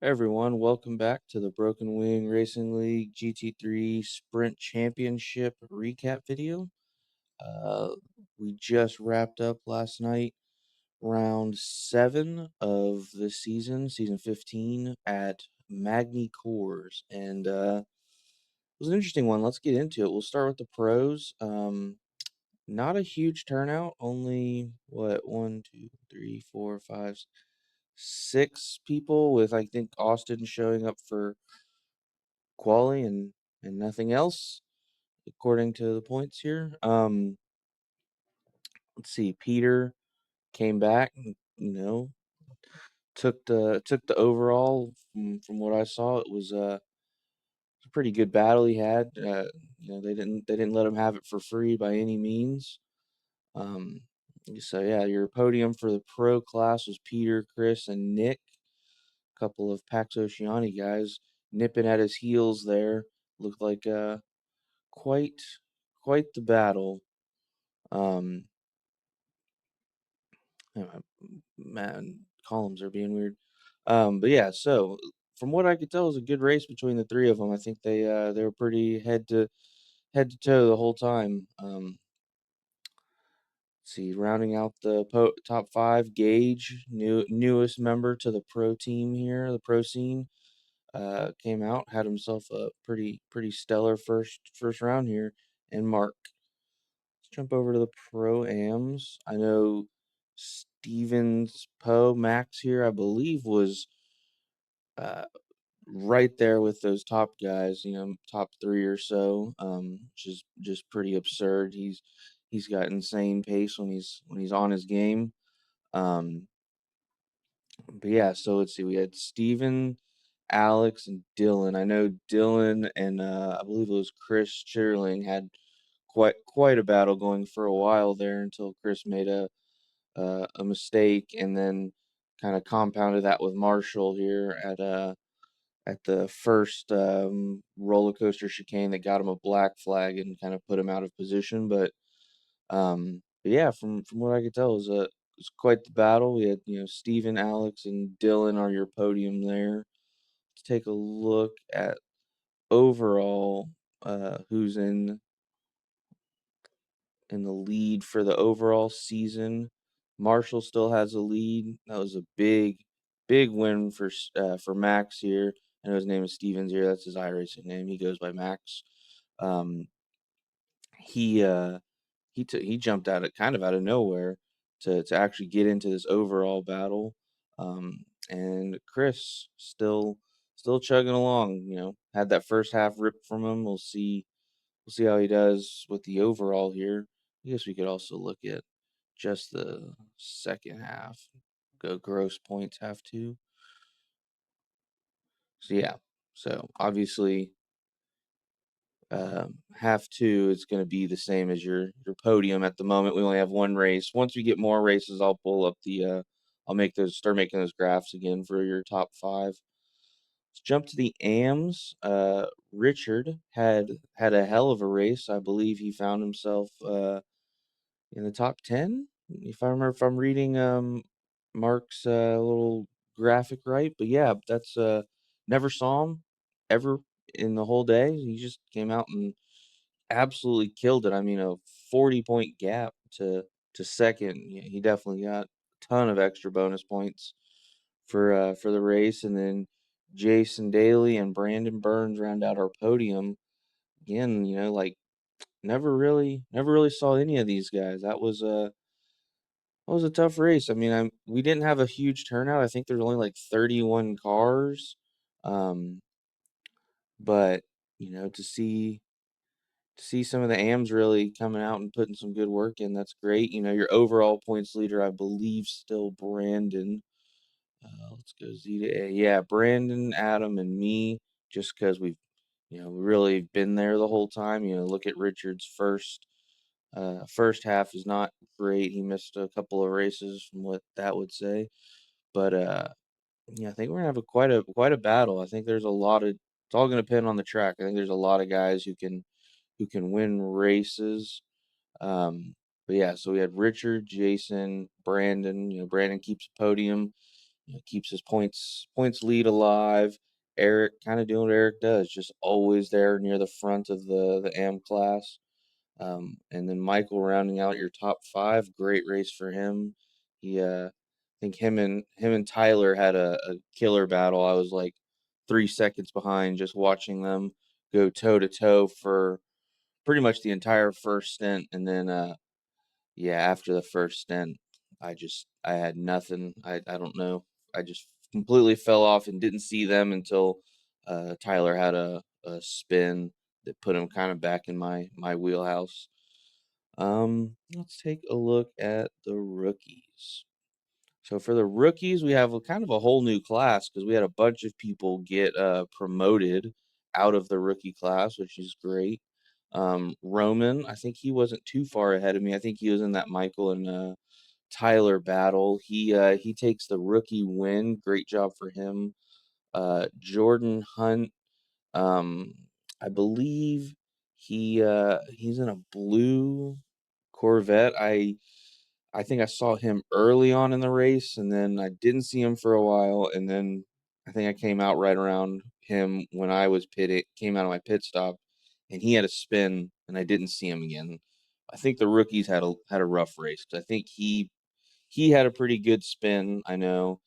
Hey everyone, welcome back to the Broken Wing Racing League GT3 Sprint Championship recap video. Uh, we just wrapped up last night round 7 of the season 15 at Magny-Cours, and it was an interesting one. Let's get into it. We'll start with the pros. Not a huge turnout, only what, one, two, three, four, five, six people, with I think Austin showing up for quali and nothing else according to the points here. Let's see. Peter came back, took the overall from what I saw. It was a pretty good battle he had. They didn't let him have it for free by any means. Um, so yeah, your podium for the pro class was Peter, Chris, and Nick. A couple of Pax Oceani guys nipping at his heels there. Looked like quite quite the battle. Um, man, columns are being weird. But yeah, so from what I could tell, it was a good race between the three of them. I think they were pretty head to toe the whole time. Let's see, rounding out the top five, Gage, newest member to the pro team here, the pro scene, came out, had himself a pretty stellar first round here, and Mark. Let's jump over to the pro-ams. I know Stevens Poe Max here, I believe, was uh, right there with those top guys, top three or so, which is just pretty absurd. He's got insane pace when he's on his game. Um, but yeah, so let's see. We had Steven, Alex, and Dylan. I know Dylan and I believe it was Chris Chitterling had quite a battle going for a while there until Chris made a mistake, and then kind of compounded that with Marshall here at the first roller coaster chicane that got him a black flag and kind of put him out of position. But yeah, from what I could tell, it was quite the battle. We had Steven, Alex, and Dylan are your podium there. Let's take a look at overall who's in the lead for the overall season. Marshall still has a lead. That was a big win for Max here. I know his name is Stevens here. That's his iRacing name. He goes by Max. Um, he uh, he jumped out out of nowhere to actually get into this overall battle. And Chris still chugging along. Had that first half ripped from him. We'll see how he does with the overall here. I guess we could also look at just the second half. Go gross points half two. So yeah. So obviously, half two is going to be the same as your podium at the moment. We only have one race. Once we get more races, I'll pull up I'll start making those graphs again for your top five. Let's jump to the AMs. Richard had a hell of a race. I believe he found himself in the top 10, if I'm reading Mark's little graphic right. But yeah, that's never saw him ever in the whole day. He just came out and absolutely killed it. I mean, a 40-point gap to second. Yeah, he definitely got a ton of extra bonus points for the race. And then Jason Daly and Brandon Burns round out our podium. Again, like never really saw any of these guys. That was a tough race. I mean, we didn't have a huge turnout. I think there's only like 31 cars. Um, but to see some of the AMs really coming out and putting some good work in, that's great. Your overall points leader, I believe, still Brandon. Let's go Z to A. Yeah, Brandon, Adam, and me, just because we've really been there the whole time. Look at Richard's first half is not great. He missed a couple of races from what that would say. But yeah, I think we're gonna have quite a battle. I think there's a lot of it's all gonna depend on the track. I think there's a lot of guys who can win races. But yeah, so we had Richard, Jason, Brandon. Brandon keeps a podium. keeps his points lead alive. Eric kind of doing what Eric does, just always there near the front of the AM class. And then Michael rounding out your top five, great race for him. I think him and Tyler had a killer battle. I was like 3 seconds behind, just watching them go toe to toe for pretty much the entire first stint, and then yeah, after the first stint, I had nothing. I don't know. I just completely fell off and didn't see them until Tyler had a spin that put him kind of back in my wheelhouse. Let's take a look at the rookies. So for the rookies, we have a kind of a whole new class because we had a bunch of people get promoted out of the rookie class, which is great. Roman, I think he wasn't too far ahead of me. I think he was in that Michael and Tyler battle. He takes the rookie win. Great job for him. Jordan Hunt, um, I believe he's in a blue Corvette. I think I saw him early on in the race, and then I didn't see him for a while, and then I think I came out right around him when I was came out of my pit stop, and he had a spin, and I didn't see him again. I think the rookies had a rough race because I think he had a pretty good spin. I know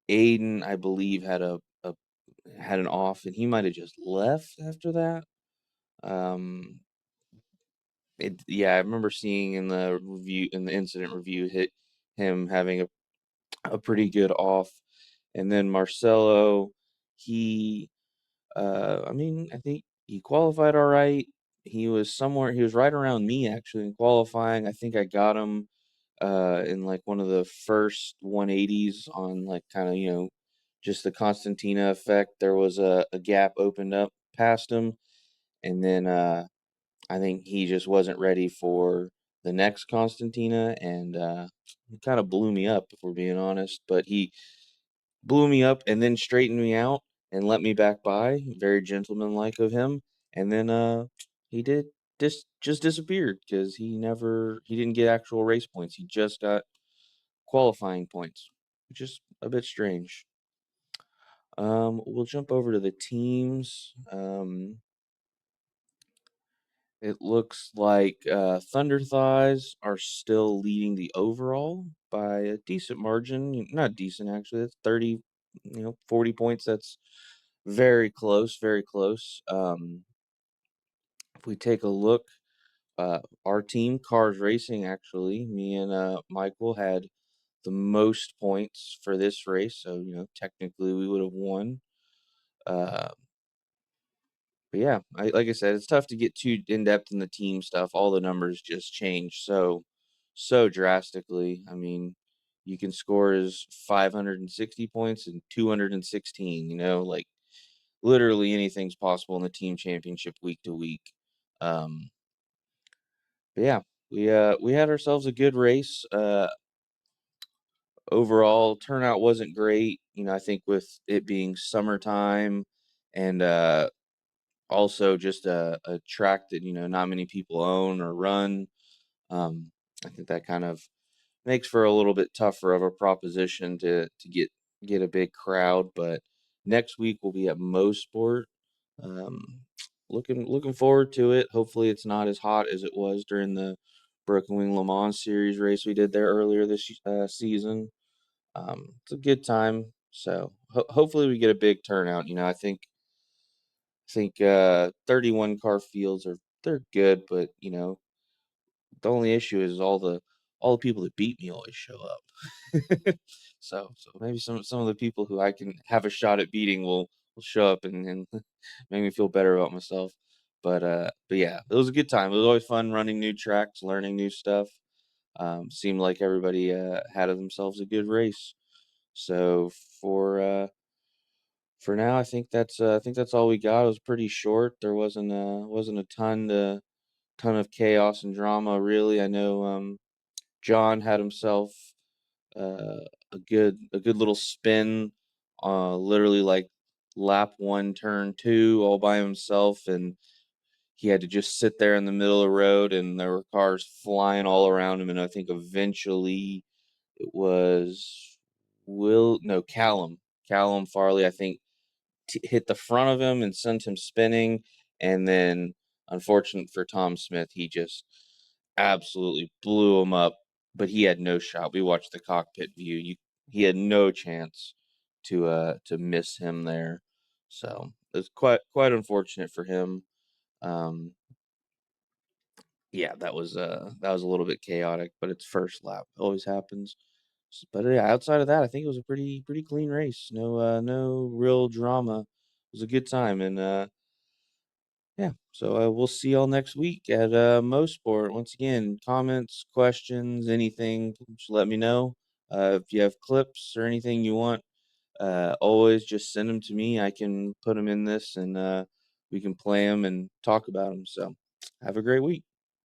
Aiden, I believe, had an off, and he might have just left after that. Um, yeah, I remember seeing in the incident review hit him having a pretty good off. And then Marcelo, he I mean, I think he qualified all right. He was right around me actually in qualifying. I think I got him in like one of the first 180s on like kind of, just the Constantina effect. There was a gap opened up past him, and then I think he just wasn't ready for the next Constantina, and he kind of blew me up, if we're being honest. But he blew me up and then straightened me out and let me back by. Very gentlemanlike of him. And then he did just disappeared because he didn't get actual race points. He just got qualifying points, which is a bit strange. We'll jump over to the teams. It looks like Thunder Thighs are still leading the overall by a decent margin. Not decent, actually. That's 30, 40 points. That's very close, very close. If we take a look, our team, Cars Racing, actually, me and Michael had the most points for this race. So, technically we would have won. Uh, But yeah, like I said, it's tough to get too in depth in the team stuff. All the numbers just change so drastically. I mean, you can score as 560 points and 216. Like literally anything's possible in the team championship week to week. Um, but yeah, we had ourselves a good race. Overall turnout wasn't great. I think with it being summertime and also just a track that not many people own or run. um, I think that kind of makes for a little bit tougher of a proposition to get a big crowd. But next week we'll be at Mosport. um, looking forward to it. Hopefully it's not as hot as it was during the Broken Wing Le Mans series race we did there earlier this season. It's a good time, so hopefully we get a big turnout. I think 31 car fields they're good, but the only issue is all the people that beat me always show up. So maybe some of the people who I can have a shot at beating will show up and make me feel better about myself. But yeah, it was a good time. It was always fun running new tracks, learning new stuff. Seemed like everybody had themselves a good race. So for now, I think that's all we got. It was pretty short. There wasn't a ton of chaos and drama really. I know John had himself a good little spin, literally like lap one, turn two, all by himself, and he had to just sit there in the middle of the road, and there were cars flying all around him. And I think eventually it was Will no Callum Farley, I think, hit the front of him and sent him spinning, and then unfortunate for Tom Smith, he just absolutely blew him up. But he had no shot. We watched the cockpit view. He had no chance to miss him there. So it was quite unfortunate for him. Um, yeah, that was a little bit chaotic, but it's first lap. Always happens. But yeah, outside of that, I think it was a pretty clean race. No real drama. It was a good time, and yeah. So we'll see y'all next week at Mosport. Once again, comments, questions, anything, just let me know. If you have clips or anything you want, always just send them to me. I can put them in this, and we can play them and talk about them. So have a great week.